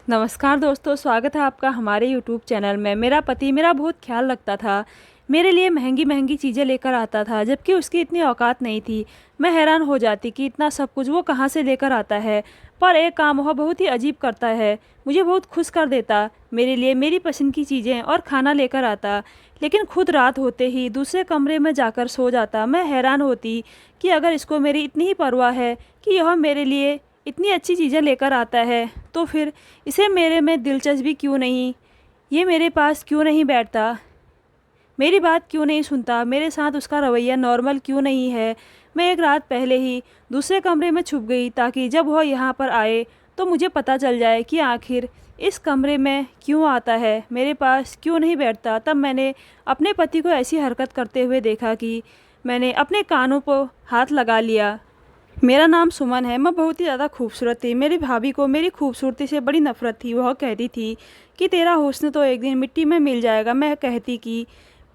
नमस्कार दोस्तों, स्वागत है आपका हमारे यूट्यूब चैनल में। मेरा पति मेरा बहुत ख्याल रखता था। मेरे लिए महंगी महंगी चीज़ें लेकर आता था, जबकि उसकी इतनी औकात नहीं थी। मैं हैरान हो जाती कि इतना सब कुछ वो कहाँ से लेकर आता है। पर एक काम वह बहुत ही अजीब करता है, मुझे बहुत खुश कर देता। मेरे लिए मेरी पसंद की चीज़ें और खाना लेकर आता, लेकिन खुद रात होते ही दूसरे कमरे में जाकर सो जाता। मैं हैरान होती कि अगर इसको मेरी इतनी ही परवाह है कि यह मेरे लिए इतनी अच्छी चीज़ें लेकर आता है, तो फिर इसे मेरे में दिलचस्पी क्यों नहीं? ये मेरे पास क्यों नहीं बैठता? मेरी बात क्यों नहीं सुनता? मेरे साथ उसका रवैया नॉर्मल क्यों नहीं है? मैं एक रात पहले ही दूसरे कमरे में छुप गई, ताकि जब वह यहाँ पर आए तो मुझे पता चल जाए कि आखिर इस कमरे में क्यों आता है, मेरे पास क्यों नहीं बैठता। तब मैंने अपने पति को ऐसी हरकत करते हुए देखा कि मैंने अपने कानों पर हाथ लगा लिया। मेरा नाम सुमन है। मैं बहुत ही ज़्यादा खूबसूरत थी। मेरी भाभी को मेरी खूबसूरती से बड़ी नफ़रत थी। वह कहती थी कि तेरा हुस्न तो एक दिन मिट्टी में मिल जाएगा। मैं कहती कि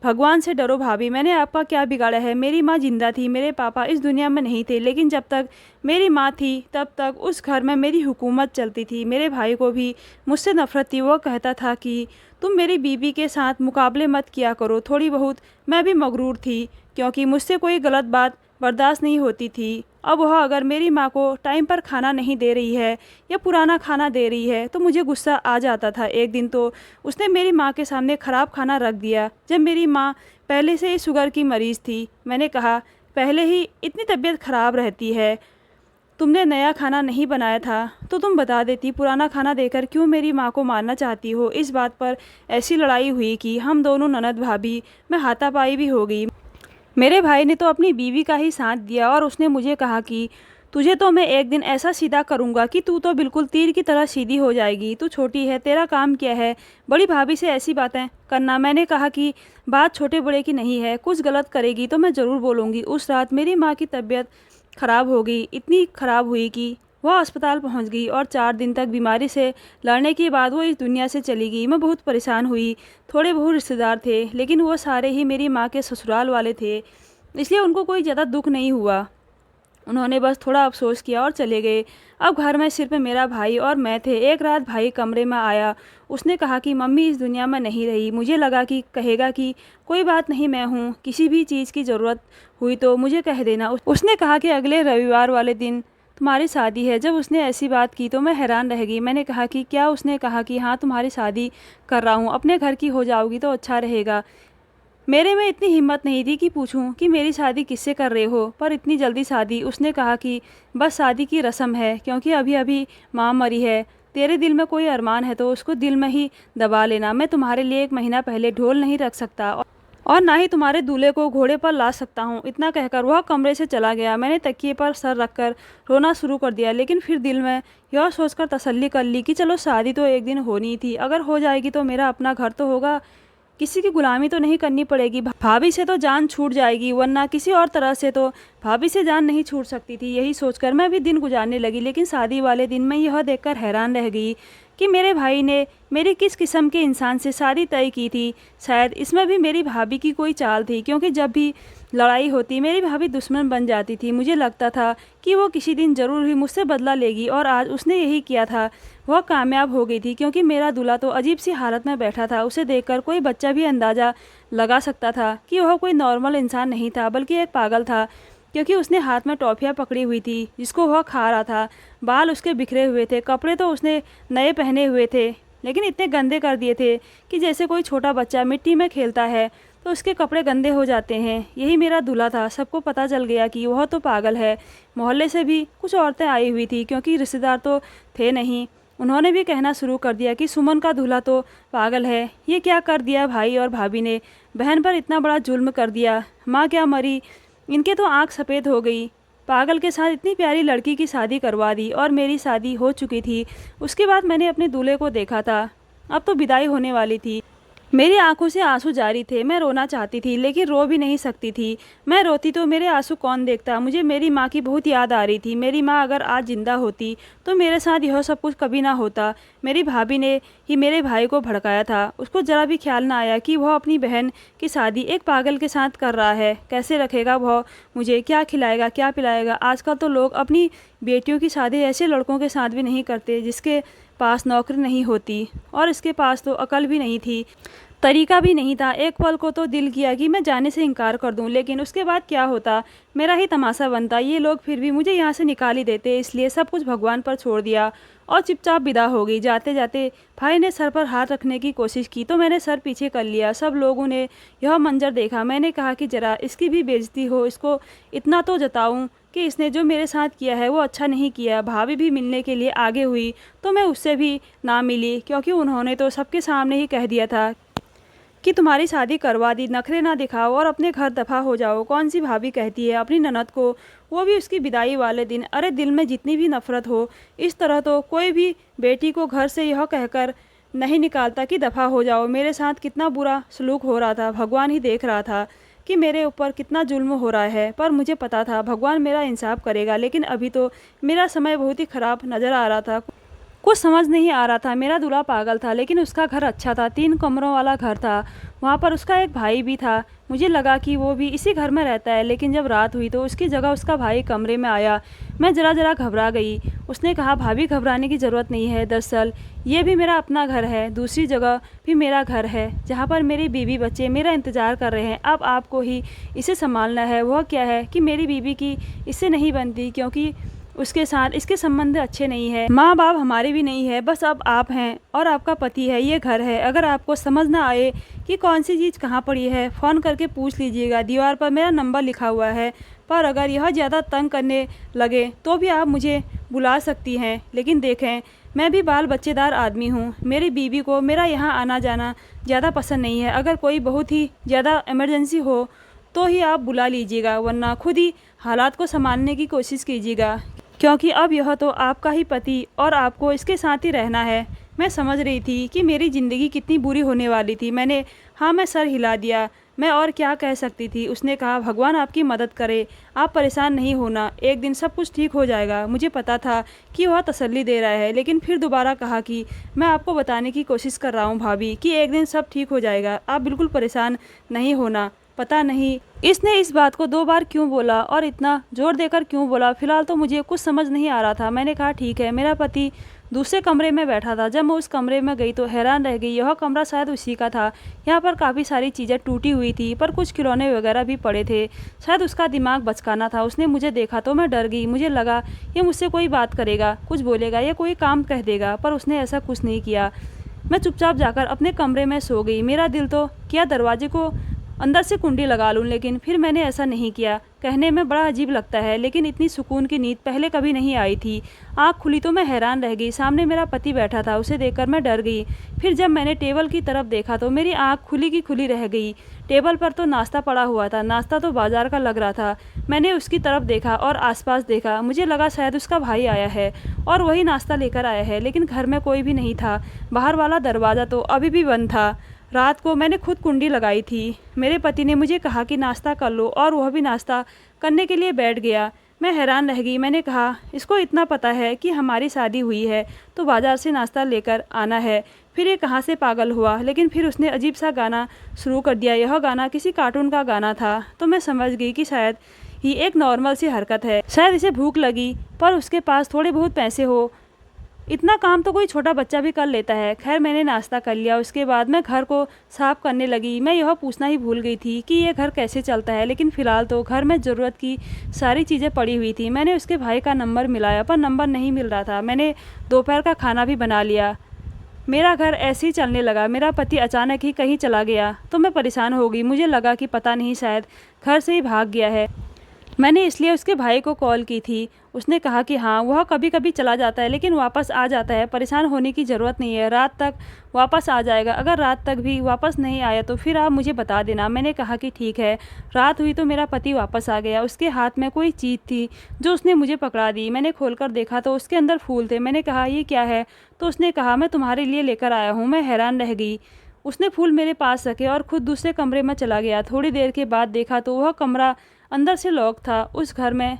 भगवान से डरो भाभी, मैंने आपका क्या बिगाड़ा है? मेरी माँ जिंदा थी, मेरे पापा इस दुनिया में नहीं थे, लेकिन जब तक मेरी माँ थी तब तक उस घर में मेरी हुकूमत चलती थी। मेरे भाई को भी मुझसे नफ़रत थी। वो कहता था कि तुम मेरी बीवी के साथ मुकाबले मत किया करो। थोड़ी बहुत मैं भी मगरूर थी, क्योंकि मुझसे कोई गलत बात बर्दाश्त नहीं होती थी। अब वह अगर मेरी माँ को टाइम पर खाना नहीं दे रही है या पुराना खाना दे रही है तो मुझे गुस्सा आ जाता था। एक दिन तो उसने मेरी माँ के सामने ख़राब खाना रख दिया, जब मेरी माँ पहले से ही शुगर की मरीज़ थी। मैंने कहा, पहले ही इतनी तबीयत ख़राब रहती है, तुमने नया खाना नहीं बनाया था तो तुम बता देती। पुराना खाना देकर क्यों मेरी माँ को मारना चाहती हो? इस बात पर ऐसी लड़ाई हुई कि हम दोनों ननद भाभी में हाथापाई भी हो गई। मेरे भाई ने तो अपनी बीवी का ही साथ दिया और उसने मुझे कहा कि तुझे तो मैं एक दिन ऐसा सीधा करूंगा कि तू तो बिल्कुल तीर की तरह सीधी हो जाएगी। तू छोटी है, तेरा काम क्या है बड़ी भाभी से ऐसी बातें करना? मैंने कहा कि बात छोटे बड़े की नहीं है, कुछ गलत करेगी तो मैं ज़रूर बोलूँगी। उस रात मेरी माँ की तबीयत ख़राब हो गई, इतनी ख़राब हुई कि वह अस्पताल पहुंच गई और 4 दिन तक बीमारी से लड़ने के बाद वो इस दुनिया से चली गई। मैं बहुत परेशान हुई। थोड़े बहुत रिश्तेदार थे, लेकिन वो सारे ही मेरी माँ के ससुराल वाले थे, इसलिए उनको कोई ज़्यादा दुख नहीं हुआ। उन्होंने बस थोड़ा अफसोस किया और चले गए। अब घर में सिर्फ मेरा भाई और मैं थे। एक रात भाई कमरे में आया। उसने कहा कि मम्मी इस दुनिया में नहीं रही। मुझे लगा कि कहेगा कि कोई बात नहीं, मैं हूँ, किसी भी चीज़ की ज़रूरत हुई तो मुझे कह देना। उसने कहा कि अगले रविवार वाले दिन तुम्हारी शादी है। जब उसने ऐसी बात की तो मैं हैरान रह गई। मैंने कहा कि क्या? उसने कहा कि हाँ, तुम्हारी शादी कर रहा हूँ, अपने घर की हो जाओगी तो अच्छा रहेगा। मेरे में इतनी हिम्मत नहीं थी कि पूछूं कि मेरी शादी किससे कर रहे हो, पर इतनी जल्दी शादी? उसने कहा कि बस शादी की रस्म है, क्योंकि अभी अभी माँ मरी है। तेरे दिल में कोई अरमान है तो उसको दिल में ही दबा लेना। मैं तुम्हारे लिए 1 महीना पहले ढोल नहीं रख सकता और ना ही तुम्हारे दूल्हे को घोड़े पर ला सकता हूँ। इतना कहकर वह कमरे से चला गया। मैंने तकिए पर सर रखकर रोना शुरू कर दिया, लेकिन फिर दिल में यह सोचकर तसल्ली कर ली कि चलो शादी तो एक दिन होनी थी, अगर हो जाएगी तो मेरा अपना घर तो होगा, किसी की गुलामी तो नहीं करनी पड़ेगी। भाभी से तो जान छूट जाएगी, वरना किसी और तरह से तो भाभी से जान नहीं छूट सकती थी। यही सोचकर मैं भी दिन गुजारने लगी, लेकिन शादी वाले दिन मैं यह देखकर हैरान रह गई कि मेरे भाई ने मेरी किस किस्म के इंसान से शादी तय की थी। शायद इसमें भी मेरी भाभी की कोई चाल थी, क्योंकि जब भी लड़ाई होती मेरी भाभी दुश्मन बन जाती थी। मुझे लगता था कि वो किसी दिन ज़रूर ही मुझसे बदला लेगी, और आज उसने यही किया था। वह कामयाब हो गई थी, क्योंकि मेरा दूल्हा तो अजीब सी हालत में बैठा था। उसे देखकर कोई बच्चा भी अंदाज़ा लगा सकता था कि वह कोई नॉर्मल इंसान नहीं था, बल्कि एक पागल था, क्योंकि उसने हाथ में टॉफ़ियाँ पकड़ी हुई थी जिसको वह खा रहा था। बाल उसके बिखरे हुए थे, कपड़े तो उसने नए पहने हुए थे, लेकिन इतने गंदे कर दिए थे कि जैसे कोई छोटा बच्चा मिट्टी में खेलता है तो उसके कपड़े गंदे हो जाते हैं। यही मेरा दूल्हा था। सबको पता चल गया कि वह तो पागल है। मोहल्ले से भी कुछ औरतें आई हुई थी, क्योंकि रिश्तेदार तो थे नहीं। उन्होंने भी कहना शुरू कर दिया कि सुमन का दूल्हा तो पागल है। ये क्या कर दिया भाई और भाभी ने? बहन पर इतना बड़ा जुल्म कर दिया। माँ क्या मरी, इनके तो आँख सफ़ेद हो गई। पागल के साथ इतनी प्यारी लड़की की शादी करवा दी, और मेरी शादी हो चुकी थी। उसके बाद मैंने अपने दूल्हे को देखा था। अब तो विदाई होने वाली थी। मेरी आंखों से आंसू जारी थे। मैं रोना चाहती थी, लेकिन रो भी नहीं सकती थी। मैं रोती तो मेरे आंसू कौन देखता? मुझे मेरी माँ की बहुत याद आ रही थी। मेरी माँ अगर आज जिंदा होती तो मेरे साथ यह सब कुछ कभी ना होता। मेरी भाभी ने ही मेरे भाई को भड़काया था। उसको ज़रा भी ख्याल ना आया कि वह अपनी बहन की शादी एक पागल के साथ कर रहा है। कैसे रखेगा वह मुझे? क्या खिलाएगा, क्या पिलाएगा? आजकल तो लोग अपनी बेटियों की शादी ऐसे लड़कों के साथ भी नहीं करते जिसके पास नौकरी नहीं होती और इसके पास तो अकल भी नहीं थी, तरीका भी नहीं था। एक पल को तो दिल किया कि मैं जाने से इनकार कर दूं, लेकिन उसके बाद क्या होता, मेरा ही तमाशा बनता। ये लोग फिर भी मुझे यहाँ से निकाल ही देते, इसलिए सब कुछ भगवान पर छोड़ दिया और चुपचाप विदा हो गई। जाते जाते भाई ने सर पर हाथ रखने की कोशिश की तो मैंने सर पीछे कर लिया। सब लोगों ने यह मंजर देखा। मैंने कहा कि ज़रा इसकी भी बेइज्जती हो, इसको इतना तो जताऊं कि इसने जो मेरे साथ किया है वो अच्छा नहीं किया। भाभी भी मिलने के लिए आगे हुई तो मैं उससे भी ना मिली, क्योंकि उन्होंने तो सबके सामने ही कह दिया था कि तुम्हारी शादी करवा दी, नखरे ना दिखाओ और अपने घर दफ़ा हो जाओ। कौन सी भाभी कहती है अपनी ननद को, वो भी उसकी विदाई वाले दिन। अरे दिल में जितनी भी नफ़रत हो, इस तरह तो कोई भी बेटी को घर से यह कहकर नहीं निकालता कि दफ़ा हो जाओ। मेरे साथ कितना बुरा सलूक हो रहा था, भगवान ही देख रहा था कि मेरे ऊपर कितना जुल्म हो रहा है। पर मुझे पता था भगवान मेरा इंसाफ करेगा, लेकिन अभी तो मेरा समय बहुत ही ख़राब नज़र आ रहा था। कुछ समझ नहीं आ रहा था। मेरा दूल्हा पागल था, लेकिन उसका घर अच्छा था, 3 कमरों वाला घर था। वहाँ पर उसका एक भाई भी था। मुझे लगा कि वो भी इसी घर में रहता है, लेकिन जब रात हुई तो उसकी जगह उसका भाई कमरे में आया। मैं ज़रा घबरा गई। उसने कहा, भाभी घबराने की ज़रूरत नहीं है, दरअसल ये भी मेरा अपना घर है, दूसरी जगह भी मेरा घर है जहाँ पर मेरी बीवी बच्चे मेरा इंतज़ार कर रहे हैं। अब आपको ही इसे संभालना है। वह क्या है कि मेरी बीवी की इससे नहीं बनती, क्योंकि उसके साथ इसके संबंध अच्छे नहीं है। माँ बाप हमारे भी नहीं है, बस अब आप हैं और आपका पति है, ये घर है। अगर आपको समझ ना आए कि कौन सी चीज़ कहाँ पड़ी है, फ़ोन करके पूछ लीजिएगा। दीवार पर मेरा नंबर लिखा हुआ है, पर अगर यह ज़्यादा तंग करने लगे तो भी आप मुझे बुला सकती हैं। लेकिन देखें, मैं भी बाल बच्चेदार आदमी हूँ। मेरी बीवी को मेरा यहाँ आना जाना ज़्यादा पसंद नहीं है। अगर कोई बहुत ही ज़्यादा इमरजेंसी हो तो ही आप बुला लीजिएगा, वरना खुद ही हालात को संभालने की कोशिश कीजिएगा, क्योंकि अब यह तो आपका ही पति और आपको इसके साथ ही रहना है। मैं समझ रही थी कि मेरी ज़िंदगी कितनी बुरी होने वाली थी। मैं सर हिला दिया। मैं और क्या कह सकती थी। उसने कहा, भगवान आपकी मदद करे, आप परेशान नहीं होना, एक दिन सब कुछ ठीक हो जाएगा। मुझे पता था कि वह तसल्ली दे रहा है, लेकिन फिर दोबारा कहा कि मैं आपको बताने की कोशिश कर रहा हूँ भाभी, कि एक दिन सब ठीक हो जाएगा, आप बिल्कुल परेशान नहीं होना। पता नहीं इसने इस बात को 2 बार क्यों बोला और इतना जोर देकर क्यों बोला। फिलहाल तो मुझे कुछ समझ नहीं आ रहा था। मैंने कहा, ठीक है। मेरा पति दूसरे कमरे में बैठा था। जब मैं उस कमरे में गई तो हैरान रह गई। यह कमरा शायद उसी का था। यहाँ पर काफ़ी सारी चीज़ें टूटी हुई थी, पर कुछ खिलौने वगैरह भी पड़े थे। शायद उसका दिमाग बचकाना था। उसने मुझे देखा तो मैं डर गई। मुझे लगा ये मुझसे कोई बात करेगा, कुछ बोलेगा या कोई काम कह देगा, पर उसने ऐसा कुछ नहीं किया। मैं चुपचाप जाकर अपने कमरे में सो गई। मेरा दिल तो किया दरवाजे को अंदर से कुंडी लगा लूं, लेकिन फिर मैंने ऐसा नहीं किया। कहने में बड़ा अजीब लगता है, लेकिन इतनी सुकून की नींद पहले कभी नहीं आई थी। आँख खुली तो मैं हैरान रह गई। सामने मेरा पति बैठा था, उसे देखकर मैं डर गई। फिर जब मैंने टेबल की तरफ देखा तो मेरी आँख खुली की खुली रह गई। टेबल पर तो नाश्ता पड़ा हुआ था। नाश्ता तो बाजार का लग रहा था। मैंने उसकी तरफ देखा और आसपास देखा। मुझे लगा शायद उसका भाई आया है और वही नाश्ता लेकर आया है, लेकिन घर में कोई भी नहीं था। बाहर वाला दरवाज़ा तो अभी भी बंद था। रात को मैंने खुद कुंडी लगाई थी। मेरे पति ने मुझे कहा कि नाश्ता कर लो, और वह भी नाश्ता करने के लिए बैठ गया। मैं हैरान रह गई। मैंने कहा, इसको इतना पता है कि हमारी शादी हुई है तो बाज़ार से नाश्ता लेकर आना है, फिर ये कहाँ से पागल हुआ। लेकिन फिर उसने अजीब सा गाना शुरू कर दिया। यह गाना किसी कार्टून का गाना था। तो मैं समझ गई कि शायद ही एक नॉर्मल सी हरकत है, शायद इसे भूख लगी, पर उसके पास थोड़े बहुत पैसे हो। इतना काम तो कोई छोटा बच्चा भी कर लेता है। खैर, मैंने नाश्ता कर लिया। उसके बाद मैं घर को साफ़ करने लगी। मैं यह पूछना ही भूल गई थी कि ये घर कैसे चलता है, लेकिन फ़िलहाल तो घर में ज़रूरत की सारी चीज़ें पड़ी हुई थी। मैंने उसके भाई का नंबर मिलाया, पर नंबर नहीं मिल रहा था। मैंने दोपहर का खाना भी बना लिया। मेरा घर ऐसे ही चलने लगा। मेरा पति अचानक ही कहीं चला गया तो मैं परेशान हो गई। मुझे लगा कि पता नहीं, शायद घर से ही भाग गया है। मैंने इसलिए उसके भाई को कॉल की थी। उसने कहा कि हाँ, वह कभी कभी चला जाता है लेकिन वापस आ जाता है। परेशान होने की ज़रूरत नहीं है, रात तक वापस आ जाएगा। अगर रात तक भी वापस नहीं आया तो फिर आप मुझे बता देना। मैंने कहा कि ठीक है। रात हुई तो मेरा पति वापस आ गया। उसके हाथ में कोई चीज़ थी जो उसने मुझे पकड़ा दी। मैंने खोलकर देखा तो उसके अंदर फूल थे। मैंने कहा, ये क्या है? तो उसने कहा, मैं तुम्हारे लिए लेकर आया हूँ। मैं हैरान रह गई। उसने फूल मेरे पास रखे और ख़ुद दूसरे कमरे में चला गया। थोड़ी देर के बाद देखा तो वह कमरा अंदर से लॉक था। उस घर में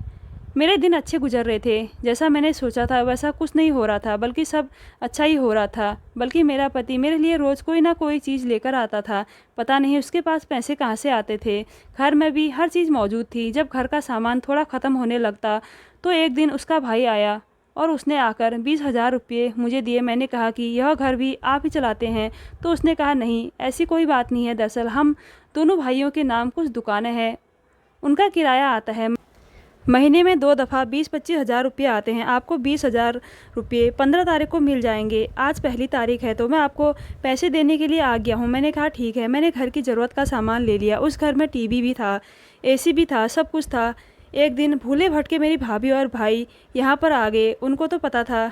मेरे दिन अच्छे गुजर रहे थे। जैसा मैंने सोचा था वैसा कुछ नहीं हो रहा था, बल्कि सब अच्छा ही हो रहा था। बल्कि मेरा पति मेरे लिए रोज़ कोई ना कोई चीज़ लेकर आता था। पता नहीं उसके पास पैसे कहाँ से आते थे। घर में भी हर चीज़ मौजूद थी। जब घर का सामान थोड़ा ख़त्म होने लगता तो एक दिन उसका भाई आया और उसने आकर 20,000 रुपये मुझे दिए। मैंने कहा कि यह घर भी आप ही चलाते हैं? तो उसने कहा नहीं, ऐसी कोई बात नहीं है, दरअसल हम दोनों भाइयों के नाम कुछ दुकानें हैं, उनका किराया आता है, महीने में 2 दफ़ा 20-25 हज़ार रुपये आते हैं। आपको 20,000 रुपये 15 तारीख को मिल जाएंगे। आज पहली तारीख है तो मैं आपको पैसे देने के लिए आ गया हूँ। मैंने कहा ठीक है। मैंने घर की ज़रूरत का सामान ले लिया। उस घर में टीवी भी था, एसी भी था, सब कुछ था। एक दिन भूले भटके मेरी भाभी और भाई यहाँ पर आ गए। उनको तो पता था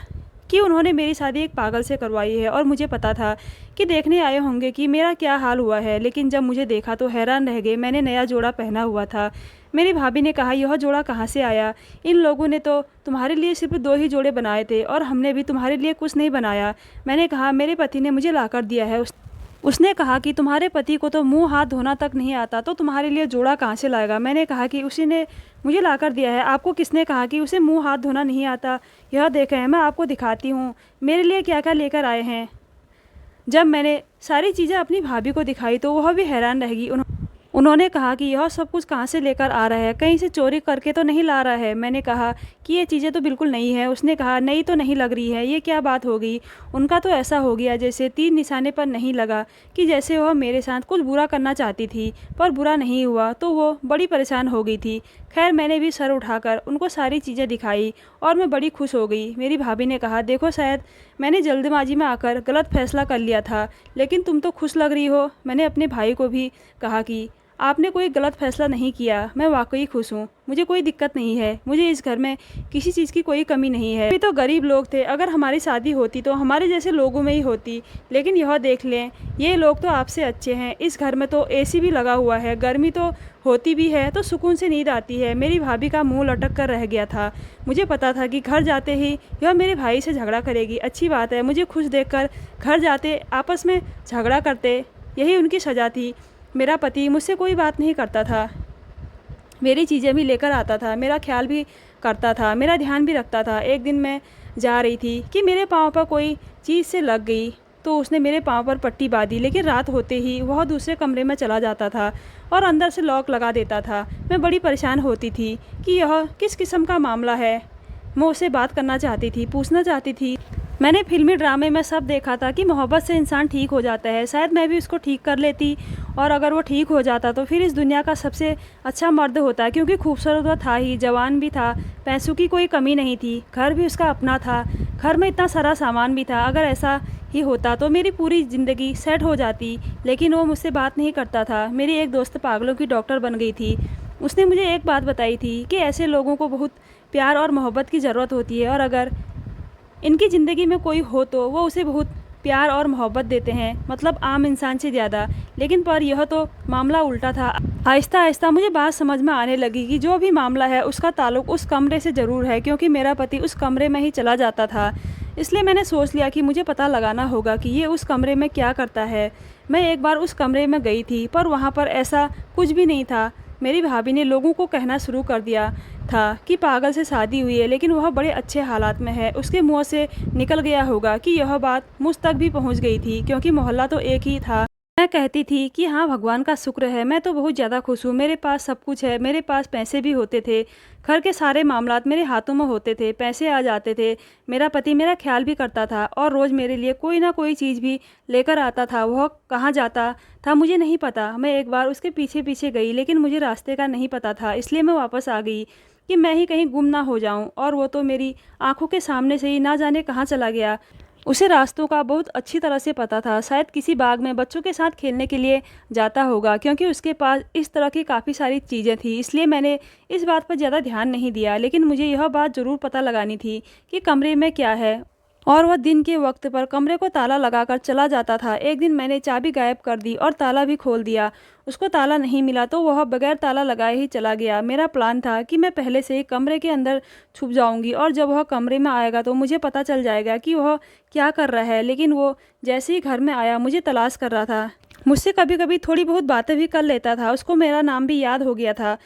कि उन्होंने मेरी शादी एक पागल से करवाई है और मुझे पता था कि देखने आए होंगे कि मेरा क्या हाल हुआ है। लेकिन जब मुझे देखा तो हैरान रह गए। मैंने नया जोड़ा पहना हुआ था। मेरी भाभी ने कहा यह जोड़ा कहाँ से आया? इन लोगों ने तो तुम्हारे लिए सिर्फ 2 ही जोड़े बनाए थे और हमने भी तुम्हारे लिए कुछ नहीं बनाया। मैंने कहा मेरे पति ने मुझे लाकर दिया है। उसने कहा कि तुम्हारे पति को तो मुंह हाथ धोना तक नहीं आता, तो तुम्हारे लिए जोड़ा कहाँ से लाएगा? मैंने कहा कि उसी ने मुझे लाकर दिया है। आपको किसने कहा कि उसे मुंह हाथ धोना नहीं आता? यह देखें, मैं आपको दिखाती हूँ मेरे लिए क्या क्या लेकर आए हैं। जब मैंने सारी चीज़ें अपनी भाभी को दिखाई तो वह भी हैरान रह गई। उन्होंने कहा कि यह सब कुछ कहाँ से लेकर आ रहा है? कहीं से चोरी करके तो नहीं ला रहा है? मैंने कहा कि ये चीज़ें तो बिल्कुल नई है। उसने कहा नई तो नहीं लग रही है, ये क्या बात हो गई? उनका तो ऐसा हो गया जैसे तीर निशाने पर नहीं लगा, कि जैसे वह मेरे साथ कुछ बुरा करना चाहती थी पर बुरा नहीं हुआ, तो वो बड़ी परेशान हो गई थी। खैर मैंने भी सर उठाकर उनको सारी चीज़ें दिखाई और मैं बड़ी खुश हो गई। मेरी भाभी ने कहा देखो शायद मैंने जल्दबाजी में आकर गलत फैसला कर लिया था, लेकिन तुम तो खुश लग रही हो। मैंने अपने भाई को भी कहा कि आपने कोई गलत फैसला नहीं किया, मैं वाकई खुश हूँ, मुझे कोई दिक्कत नहीं है, मुझे इस घर में किसी चीज़ की कोई कमी नहीं है। अभी तो गरीब लोग थे, अगर हमारी शादी होती तो हमारे जैसे लोगों में ही होती, लेकिन यह देख लें ये लोग तो आपसे अच्छे हैं। इस घर में तो एसी भी लगा हुआ है, गर्मी तो होती भी है तो सुकून से नींद आती है। मेरी भाभी का मुंह लटक कर रह गया था। मुझे पता था कि घर जाते ही यह मेरे भाई से झगड़ा करेगी। अच्छी बात है, मुझे खुश देखकर घर जाते आपस में झगड़ा करते, यही उनकी सज़ा थी। मेरा पति मुझसे कोई बात नहीं करता था, मेरी चीज़ें भी लेकर आता था, मेरा ख्याल भी करता था, मेरा ध्यान भी रखता था। एक दिन मैं जा रही थी कि मेरे पाँव पर कोई चीज़ से लग गई तो उसने मेरे पाँव पर पट्टी बांधी, लेकिन रात होते ही वह दूसरे कमरे में चला जाता था और अंदर से लॉक लगा देता था। मैं बड़ी परेशान होती थी कि यह किस किस्म का मामला है। मैं उससे बात करना चाहती थी, पूछना चाहती थी। मैंने फिल्मी ड्रामे में सब देखा था कि मोहब्बत से इंसान ठीक हो जाता है, शायद मैं भी उसको ठीक कर लेती और अगर वो ठीक हो जाता तो फिर इस दुनिया का सबसे अच्छा मर्द होता, क्योंकि खूबसूरत वो था ही, जवान भी था, पैसों की कोई कमी नहीं थी, घर भी उसका अपना था, घर में इतना सारा सामान भी था। अगर ऐसा ही होता तो मेरी पूरी ज़िंदगी सेट हो जाती, लेकिन वो मुझसे बात नहीं करता था। मेरी एक दोस्त पागलों की डॉक्टर बन गई थी। उसने मुझे एक बात बताई थी कि ऐसे लोगों को बहुत प्यार और मोहब्बत की ज़रूरत होती है और अगर इनकी ज़िंदगी में कोई हो तो वो उसे बहुत प्यार और मोहब्बत देते हैं, मतलब आम इंसान से ज़्यादा। लेकिन पर यह तो मामला उल्टा था। आहिस्ता आहिस्ता मुझे बात समझ में आने लगी कि जो भी मामला है उसका ताल्लुक उस कमरे से ज़रूर है, क्योंकि मेरा पति उस कमरे में ही चला जाता था। इसलिए मैंने सोच लिया कि मुझे पता लगाना होगा कि ये उस कमरे में क्या करता है। मैं एक बार उस कमरे में गई थी पर वहाँ पर ऐसा कुछ भी नहीं था। मेरी भाभी ने लोगों को कहना शुरू कर दिया था कि पागल से शादी हुई है, लेकिन वह बड़े अच्छे हालात में है। उसके मुंह से निकल गया होगा कि यह बात मुझ तक भी पहुंच गई थी, क्योंकि मोहल्ला तो एक ही था। मैं कहती थी कि हाँ भगवान का शुक्र है, मैं तो बहुत ज़्यादा खुश हूँ, मेरे पास सब कुछ है, मेरे पास पैसे भी होते थे, घर के सारे मामलात मेरे हाथों में होते थे, पैसे आ जाते थे, मेरा पति मेरा ख्याल भी करता था और रोज़ मेरे लिए कोई ना कोई चीज़ भी लेकर आता था। वह कहाँ जाता था मुझे नहीं पता। मैं एक बार उसके पीछे पीछे गई, लेकिन मुझे रास्ते का नहीं पता था, इसलिए मैं वापस आ गई कि मैं ही कहीं गुम ना हो जाऊं। और वो तो मेरी आंखों के सामने से ही ना जाने कहाँ चला गया। उसे रास्तों का बहुत अच्छी तरह से पता था, शायद किसी बाग में बच्चों के साथ खेलने के लिए जाता होगा, क्योंकि उसके पास इस तरह की काफ़ी सारी चीज़ें थी। इसलिए मैंने इस बात पर ज़्यादा ध्यान नहीं दिया, लेकिन मुझे यह बात ज़रूर पता लगानी थी कि कमरे में क्या है। और वह दिन के वक्त पर कमरे को ताला लगाकर चला जाता था। एक दिन मैंने चाबी गायब कर दी और ताला भी खोल दिया। उसको ताला नहीं मिला तो वह बगैर ताला लगाए ही चला गया। मेरा प्लान था कि मैं पहले से ही कमरे के अंदर छुप जाऊंगी और जब वह कमरे में आएगा तो मुझे पता चल जाएगा कि वह क्या कर रहा है। लेकिन वो जैसे ही घर में आया मुझे तलाश कर रहा था। मुझसे कभी कभी थोड़ी बहुत बातें भी कर लेता था। उसको मेरा नाम भी याद हो गया था,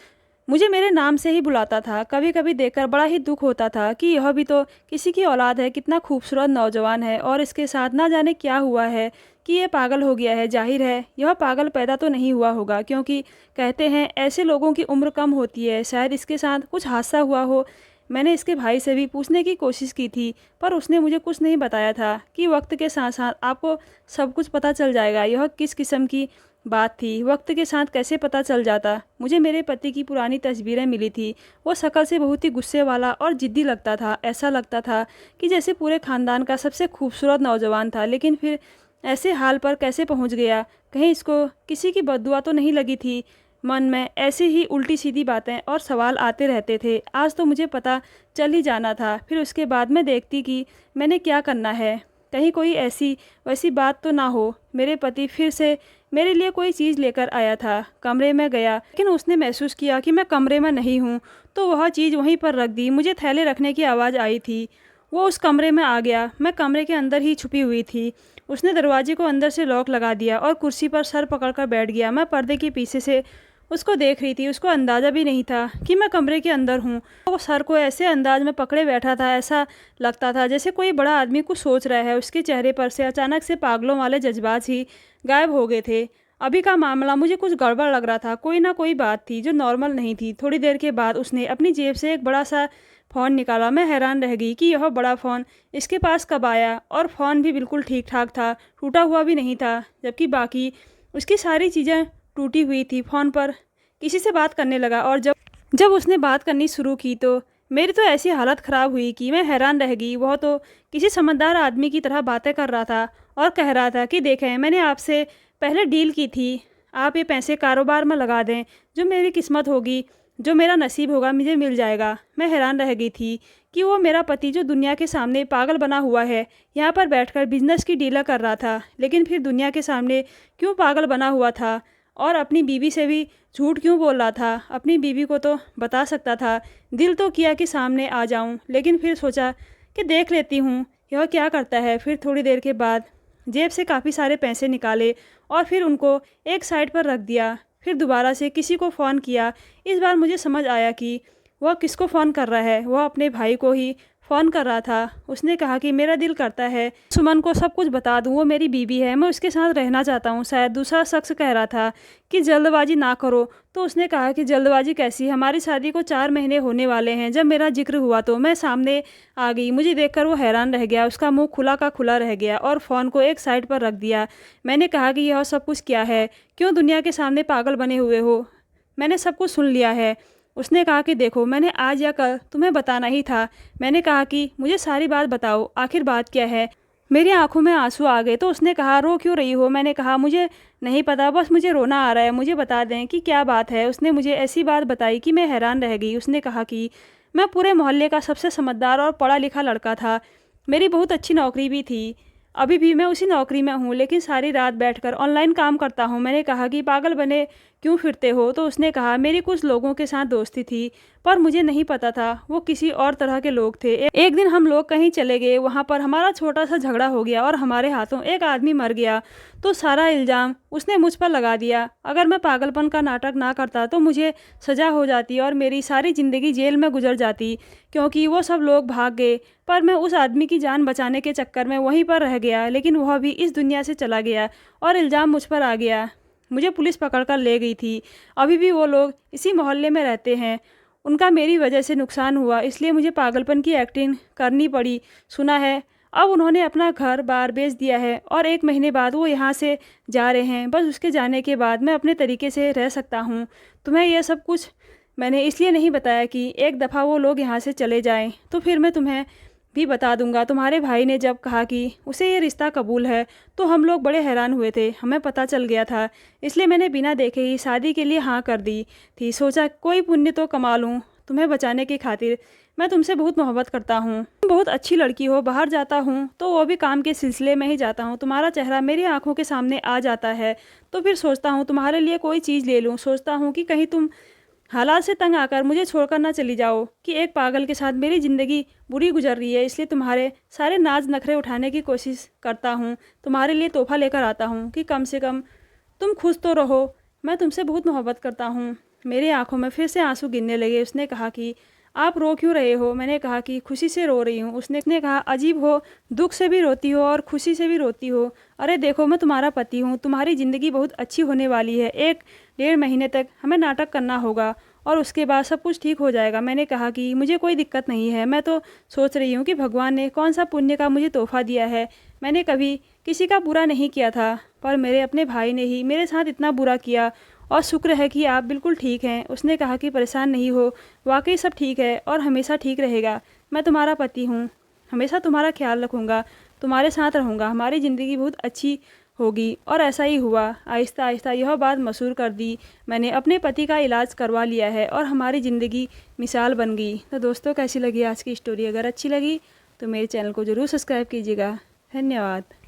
मुझे मेरे नाम से ही बुलाता था। कभी कभी देखकर बड़ा ही दुख होता था कि यह भी तो किसी की औलाद है, कितना खूबसूरत नौजवान है और इसके साथ ना जाने क्या हुआ है कि ये पागल हो गया है। जाहिर है यह पागल पैदा तो नहीं हुआ होगा, क्योंकि कहते हैं ऐसे लोगों की उम्र कम होती है, शायद इसके साथ कुछ हादसा हुआ हो। मैंने इसके भाई से भी पूछने की कोशिश की थी, पर उसने मुझे कुछ नहीं बताया था कि वक्त के साथ साथ आपको सब कुछ पता चल जाएगा। यह किस किस्म की बात थी, वक्त के साथ कैसे पता चल जाता। मुझे मेरे पति की पुरानी तस्वीरें मिली थी। वो शक्ल से बहुत ही गुस्से वाला और ज़िद्दी लगता था। ऐसा लगता था कि जैसे पूरे ख़ानदान का सबसे खूबसूरत नौजवान था, लेकिन फिर ऐसे हाल पर कैसे पहुंच गया। कहीं इसको किसी की बद्दुआ तो नहीं लगी थी। मन में ऐसी ही उल्टी सीधी बातें और सवाल आते रहते थे। आज तो मुझे पता चल ही जाना था, फिर उसके बाद मैं देखती कि मैंने क्या करना है। कहीं कोई ऐसी वैसी बात तो ना हो। मेरे पति फिर से मेरे लिए कोई चीज़ लेकर आया था। कमरे में गया, लेकिन उसने महसूस किया कि मैं कमरे में नहीं हूँ, तो वह चीज़ वहीं पर रख दी। मुझे थैले रखने की आवाज़ आई थी। वो उस कमरे में आ गया। मैं कमरे के अंदर ही छुपी हुई थी। उसने दरवाजे को अंदर से लॉक लगा दिया और कुर्सी पर सर पकड़कर बैठ गया। मैं पर्दे के पीछे से उसको देख रही थी। उसको अंदाज़ा भी नहीं था कि मैं कमरे के अंदर हूँ। वो सर को ऐसे अंदाज में पकड़े बैठा था, ऐसा लगता था जैसे कोई बड़ा आदमी कुछ सोच रहा है। उसके चेहरे पर से अचानक से पागलों वाले जज्बात ही गायब हो गए थे। अभी का मामला मुझे कुछ गड़बड़ लग रहा था। कोई ना कोई बात थी जो नॉर्मल नहीं थी। थोड़ी देर के बाद उसने अपनी जेब से एक बड़ा सा फ़ोन निकाला। मैं हैरान रह गई कि यह बड़ा फ़ोन इसके पास कब आया, और फ़ोन भी बिल्कुल ठीक ठाक था, टूटा हुआ भी नहीं था, जबकि बाकी उसकी सारी चीज़ें टूटी हुई थी। फ़ोन पर किसी से बात करने लगा, और जब जब उसने बात करनी शुरू की तो मेरी तो ऐसी हालत ख़राब हुई कि मैं हैरान रह गई। वह तो किसी समझदार आदमी की तरह बातें कर रहा था और कह रहा था कि देखें, मैंने आपसे पहले डील की थी, आप ये पैसे कारोबार में लगा दें, जो मेरी किस्मत होगी, जो मेरा नसीब होगा, मुझे मिल जाएगा। मैं हैरान रह गई थी कि वो मेरा पति जो दुनिया के सामने पागल बना हुआ है, यहाँ पर बैठकर बिजनेस की डील कर रहा था, लेकिन फिर दुनिया के सामने क्यों पागल बना हुआ था, और अपनी बीवी से भी झूठ क्यों बोल रहा था। अपनी बीवी को तो बता सकता था। दिल तो किया कि सामने आ जाऊं, लेकिन फिर सोचा कि देख लेती हूँ यह क्या करता है। फिर थोड़ी देर के बाद जेब से काफ़ी सारे पैसे निकाले और फिर उनको एक साइड पर रख दिया। फिर दोबारा से किसी को फ़ोन किया। इस बार मुझे समझ आया कि वह किसको फ़ोन कर रहा है। वह अपने भाई को ही फ़ोन कर रहा था। उसने कहा कि मेरा दिल करता है सुमन को सब कुछ बता दूं, वो मेरी बीवी है, मैं उसके साथ रहना चाहता हूं। शायद दूसरा शख्स कह रहा था कि जल्दबाजी ना करो, तो उसने कहा कि जल्दबाजी कैसी, हमारी शादी को 4 महीने होने वाले हैं। जब मेरा जिक्र हुआ तो मैं सामने आ गई। मुझे देखकर वो हैरान रह गया। उसका मुँह खुला का खुला रह गया और फ़ोन को एक साइड पर रख दिया। मैंने कहा कि यह सब कुछ क्या है, क्यों दुनिया के सामने पागल बने हुए हो, मैंने सब कुछ सुन लिया है। उसने कहा कि देखो, मैंने आज या कल तुम्हें बताना ही था। मैंने कहा कि मुझे सारी बात बताओ, आखिर बात क्या है। मेरी आंखों में आंसू आ गए। तो उसने कहा रो क्यों रही हो। मैंने कहा मुझे नहीं पता, बस मुझे रोना आ रहा है, मुझे बता दें कि क्या बात है। उसने मुझे ऐसी बात बताई कि मैं हैरान रह गई। उसने कहा कि मैं पूरे मोहल्ले का सबसे समझदार और पढ़ा लिखा लड़का था, मेरी बहुत अच्छी नौकरी भी थी, अभी भी मैं उसी नौकरी में हूँ, लेकिन सारी रात बैठकर ऑनलाइन काम करता हूँ। मैंने कहा कि पागल बने क्यों फिरते हो। तो उसने कहा मेरी कुछ लोगों के साथ दोस्ती थी, पर मुझे नहीं पता था वो किसी और तरह के लोग थे। एक दिन हम लोग कहीं चले गए, वहाँ पर हमारा छोटा सा झगड़ा हो गया और हमारे हाथों एक आदमी मर गया। तो सारा इल्ज़ाम उसने मुझ पर लगा दिया। अगर मैं पागलपन का नाटक ना करता तो मुझे सज़ा हो जाती और मेरी सारी ज़िंदगी जेल में गुजर जाती, क्योंकि वो सब लोग भाग गए। पर मैं उस आदमी की जान बचाने के चक्कर में वहीं पर रह गया, लेकिन वह भी इस दुनिया से चला गया और इल्ज़ाम मुझ पर आ गया। मुझे पुलिस पकड़ कर ले गई थी। अभी भी वो लोग इसी मोहल्ले में रहते हैं। उनका मेरी वजह से नुकसान हुआ, इसलिए मुझे पागलपन की एक्टिंग करनी पड़ी। सुना है अब उन्होंने अपना घर बार बेच दिया है और 1 महीने बाद वो यहाँ से जा रहे हैं। बस उसके जाने के बाद मैं अपने तरीके से रह सकता हूँ। तुम्हें यह सब कुछ मैंने इसलिए नहीं बताया कि एक दफ़ा वो लोग यहाँ से चले जाएं तो फिर मैं तुम्हें भी बता दूंगा। तुम्हारे भाई ने जब कहा कि उसे ये रिश्ता कबूल है तो हम लोग बड़े हैरान हुए थे। हमें पता चल गया था, इसलिए मैंने बिना देखे ही शादी के लिए हाँ कर दी थी। सोचा कोई पुण्य तो कमा लूँ तुम्हें बचाने की खातिर। मैं तुमसे बहुत मोहब्बत करता हूँ, तुम बहुत अच्छी लड़की हो। बाहर जाता हूँ तो वो भी काम के सिलसिले में ही जाता हूँ। तुम्हारा चेहरा मेरी आंखों के सामने आ जाता है तो फिर सोचता हूँ तुम्हारे लिए कोई चीज़ ले लूँ। सोचता हूँ कि कहीं तुम हालात से तंग आकर मुझे छोड़कर ना चली जाओ, कि एक पागल के साथ मेरी ज़िंदगी बुरी गुजर रही है, इसलिए तुम्हारे सारे नाज नखरे उठाने की कोशिश करता हूँ। तुम्हारे लिए तोहफा लेकर आता हूँ कि कम से कम तुम खुश तो रहो। मैं तुमसे बहुत मोहब्बत करता हूँ। मेरी आंखों में फिर से आंसू गिरने लगे। उसने कहा कि आप रो क्यों रहे हो। मैंने कहा कि खुशी से रो रही हूँ। उसने कहा अजीब हो, दुख से भी रोती हो और खुशी से भी रोती हो। अरे देखो, मैं तुम्हारा पति हूँ, तुम्हारी ज़िंदगी बहुत अच्छी होने वाली है। 1 डेढ़ महीने तक हमें नाटक करना होगा और उसके बाद सब कुछ ठीक हो जाएगा। मैंने कहा कि मुझे कोई दिक्कत नहीं है, मैं तो सोच रही हूँ कि भगवान ने कौन सा पुण्य का मुझे तोहफ़ा दिया है। मैंने कभी किसी का बुरा नहीं किया था, पर मेरे अपने भाई ने ही मेरे साथ इतना बुरा किया। और शुक्र है कि आप बिल्कुल ठीक हैं। उसने कहा कि परेशान नहीं हो, वाकई सब ठीक है और हमेशा ठीक रहेगा। मैं तुम्हारा पति हूँ, हमेशा तुम्हारा ख्याल रखूँगा, तुम्हारे साथ रहूँगा, हमारी ज़िंदगी बहुत अच्छी होगी। और ऐसा ही हुआ। आहिस्ता आहिस्ता यह बात मशहूर कर दी। मैंने अपने पति का इलाज करवा लिया है और हमारी ज़िंदगी मिसाल बन गई। तो दोस्तों, कैसी लगी आज की स्टोरी? अगर अच्छी लगी तो मेरे चैनल को ज़रूर सब्सक्राइब कीजिएगा। धन्यवाद।